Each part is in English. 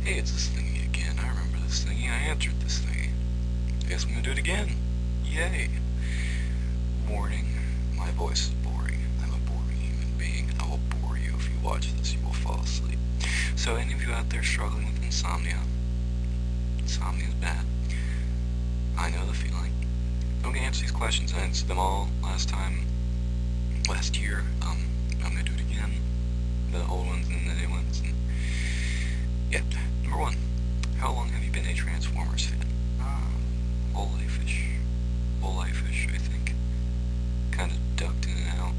Hey, it's this thingy again. I remember this thingy. I answered this thingy. I guess I'm gonna do it again. Yay. Warning, my voice is boring. I'm a boring human being. I will bore you. If you watch this, you will fall asleep. So any of you out there struggling with insomnia is bad. I know the feeling. I'm gonna answer these questions. I answered them all last year. I'm gonna do it again. The old ones and the new ones. And yeah. Number 1. How long have you been a Transformers fan? Whole life-ish, I think. Kind of ducked in and out.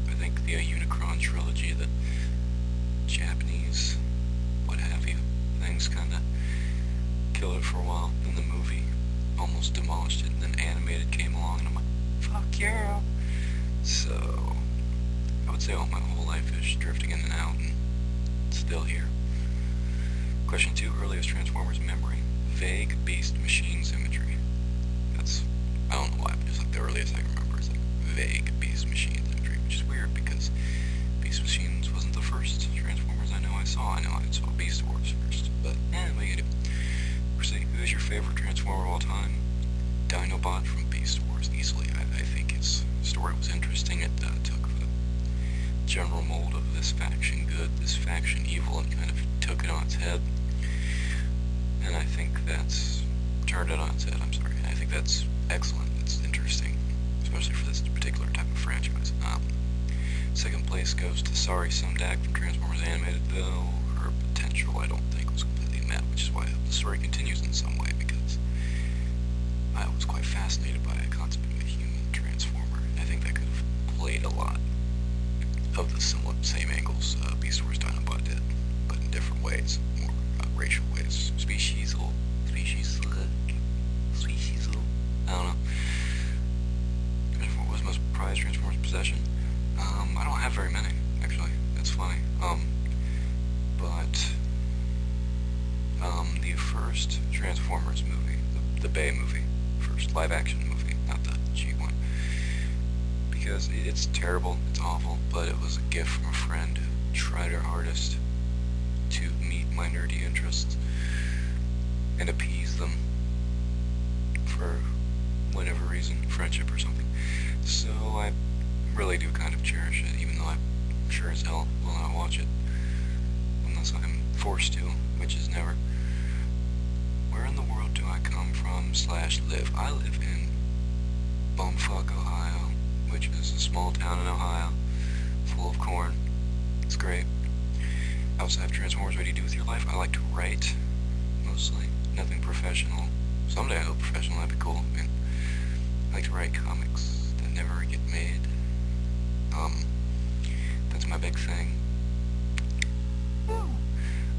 I think the Unicron trilogy, the Japanese, what have you, things kind of killed it for a while. Then the movie almost demolished it, and then animated came along, and I'm like, fuck yeah! So, I would say all my whole life is drifting in and out, and still here. Question 2, earliest Transformers memory. Vague Beast Machines imagery. I don't know why, but it's like the earliest I can remember is like vague Beast Machines imagery, which is weird because Beast Machines wasn't the first Transformers I saw. I know I saw Beast Wars first, but what are you gonna do? Who is your favorite Transformer of all time? Dinobot from Beast Wars, easily. I think his story was interesting. It took the general mold of this faction good, this faction evil, and kind of took it on its head. And I think that's turned it on its head. I think that's excellent. It's interesting, especially for this particular type of franchise. Second place goes to Sari Sumdak from Transformers Animated, though her potential I don't think was completely met, which is why the story continues in some way, because I was quite fascinated by a concept of a human Transformer. I think that could have played a lot of the same angles Beast Wars Dinobot did, but in different ways, more racial ways, speciesal, I don't know. What was most prized Transformers possession? I don't have very many, actually. That's funny. But the first Transformers movie, the Bay movie, first live-action movie, not the G one, because it's terrible, it's awful, but it was a gift from a friend who tried her hardest to meet my nerdy interests and appease them for whatever reason, friendship or something. So I really do kind of cherish it, even though I'm sure as hell will not watch it unless I'm forced to, which is never. Where in the world do I come from / live? I live in Bumfuck, Ohio, which is a small town in Ohio, full of corn. It's great. Outside of Transformers, what do you do with your life? I like to write, mostly. Nothing professional. Someday I hope professional, that'd be cool. I like to write comics that never get made. That's my big thing.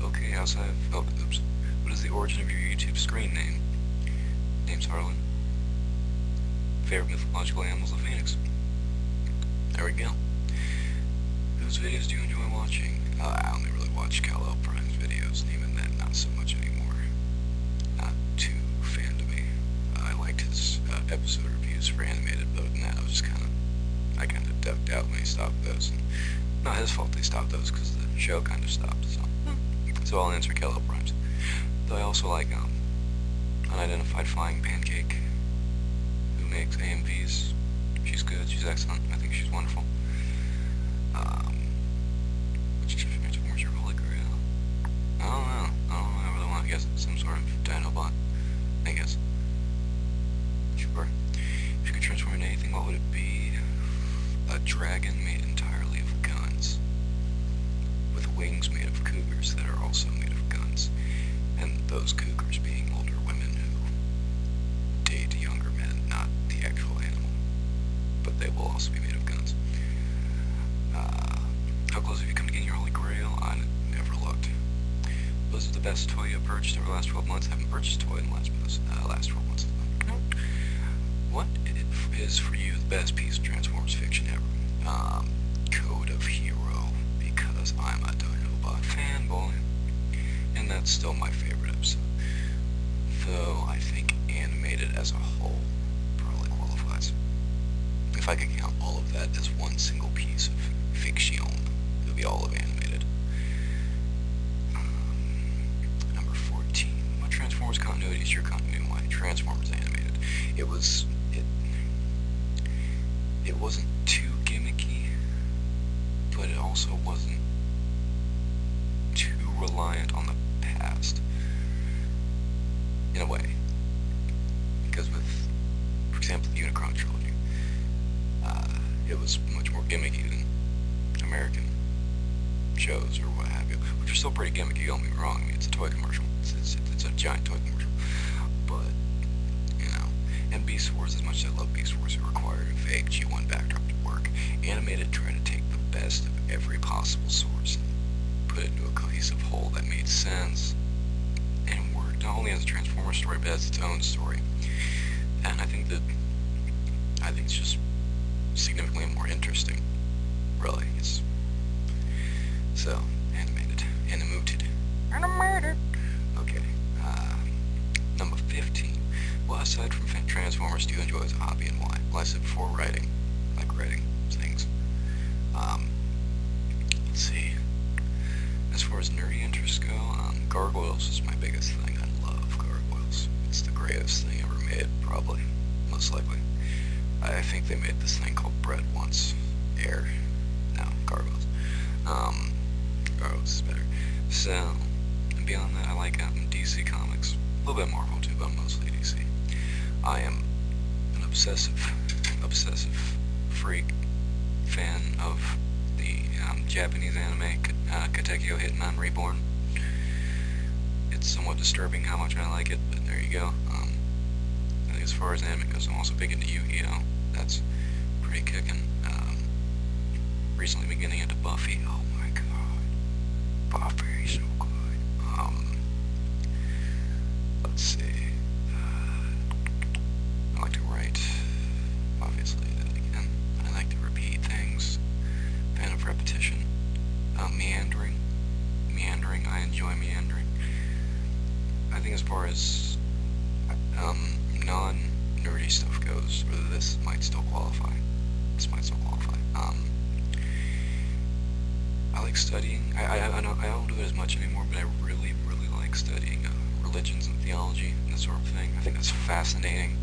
Okay, outside of... Oh, oops. What is the origin of your YouTube screen name? Name's Harlan. Favorite mythological animals of Phoenix. There we go. Whose videos do you enjoy watching? I only really watch Kal-El Prime's videos, and even then, not so much anymore. Not too fan to me. I liked his episode reviews for animated, but other than that, I kind of ducked out when he stopped those. And not his fault they stopped those, because the show kind of stopped, so I'll answer Kal-El Prime's. Though I also like Unidentified Flying Pancake, who makes AMVs. She's good, she's excellent, I think she's wonderful. Which Transformers your holy grail? I don't know, I really want to guess some sort of Dinobot, I guess. Sure. If you could transform into anything, what would it be? A dragon made entirely of guns, with wings made of cougars that are also made of guns, and those cougars being older women who date younger men, not the actual animal, but they will also be made of guns. How close have you come to getting your holy grail? I never looked. What is the best toy you have purchased over the last 12 months? I haven't purchased a toy in the last 12 months. What is for you the best piece of Transformers fiction ever? Code of Hero, because I'm a Dinobot fanboy, and that's still my favorite episode. Though I think animated as a whole probably qualifies. If I could count all of that as one single piece of fiction, it would be all of animated. Transformers continuity is your continuity. Why Transformers animated? It wasn't too gimmicky, but it also wasn't too reliant on the past, in a way. Because with, for example, the Unicron trilogy, it was much more gimmicky than American shows or what have you, which are still pretty gimmicky, don't get me wrong. I mean, it's a toy commercial. It's a giant toy commercial. But, you know, and Beast Wars, as much as I love Beast Wars, it required a vague G1 backdrop to work. Animated tried to take the best of every possible source and put it into a cohesive whole that made sense and worked not only as a Transformers story, but as its own story. And I think it's just significantly more interesting, really. It's so animated, animated. Okay, number 15. Well, aside from Transformers, do you enjoy as a hobby and why? Well, I said before, writing. I like writing things. Let's see. As far as nerdy interests go, gargoyles is my biggest thing. I love gargoyles. It's the greatest thing ever made, probably, most likely. I think they made this thing called bread once. Air. No, gargoyles. Gargoyles is better. So, and beyond that, I like DC Comics. A little bit of Marvel too, but mostly DC. I am an obsessive freak fan of the Japanese anime Katekyo Hitman Reborn. It's somewhat disturbing how much I like it, but there you go. I think as far as anime goes, I'm also big into Yu-Gi-Oh! That's pretty kicking. Recently been getting into Buffy. Oh my god. Buffy, so good. Let's see. I like to write, obviously, again. I like to repeat things. Fan of repetition. Meandering. I enjoy meandering. I think as far as non-nerdy stuff goes, whether this might still qualify. I like studying. I don't do it as much anymore, but I really like studying religions and theology and that sort of thing. I think that's fascinating.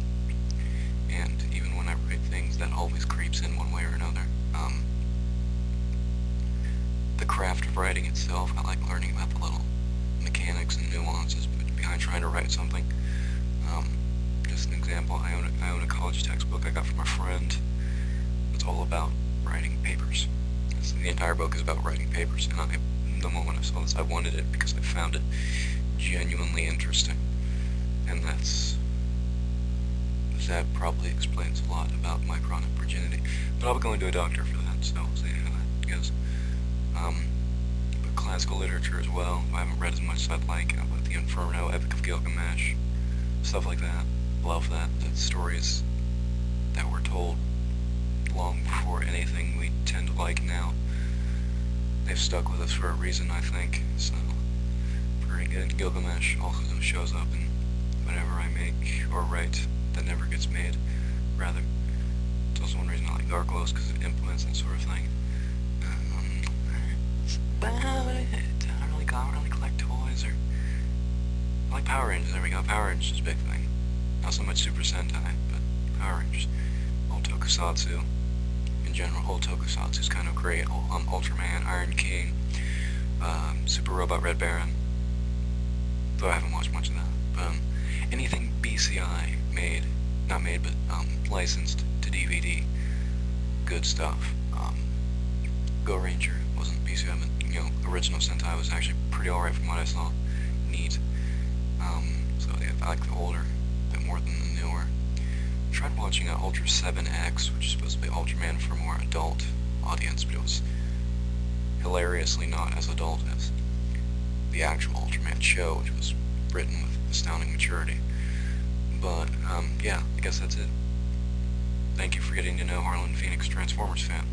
And even when I write things, that always creeps in one way or another. The craft of writing itself, I like learning about the little mechanics and nuances behind trying to write something. Just an example, I own a college textbook I got from a friend. It's all about writing papers. The entire book is about writing papers, and the moment I saw this, I wanted it because I found it genuinely interesting. And that probably explains a lot about my chronic virginity. But I'll be going to a doctor for that, so we'll see how that goes. But classical literature as well. I haven't read as much as I'd like, but the Inferno, Epic of Gilgamesh, stuff like that. Love that. The stories that were told long before anything we tend to like now. They've stuck with us for a reason, I think. So, pretty good. Gilgamesh also shows up in whatever I make or write that never gets made. Rather, it's also one reason I like Gargoyles, because it implements that sort of thing. That's about it. I don't really collect toys, or I like Power Rangers. There we go. Power Rangers is a big thing. Not so much Super Sentai, but Power Rangers. Old Tokusatsu. In general, old Tokusatsu is kind of great. Ultraman, Iron King, Super Robot Red Baron. Though I haven't watched much of that. But anything BCI made, not made, but licensed to DVD, good stuff. Go Ranger wasn't BCI, but original Sentai was actually pretty alright from what I saw. Neat. So yeah, I like the older a bit more than the newer. I tried watching Ultra 7X, which is supposed to be Ultraman for a more adult audience, but it was hilariously not as adult as the actual Ultraman show, which was written with astounding maturity. But, yeah, I guess that's it. Thank you for getting to know Harlan Phoenix, Transformers fan.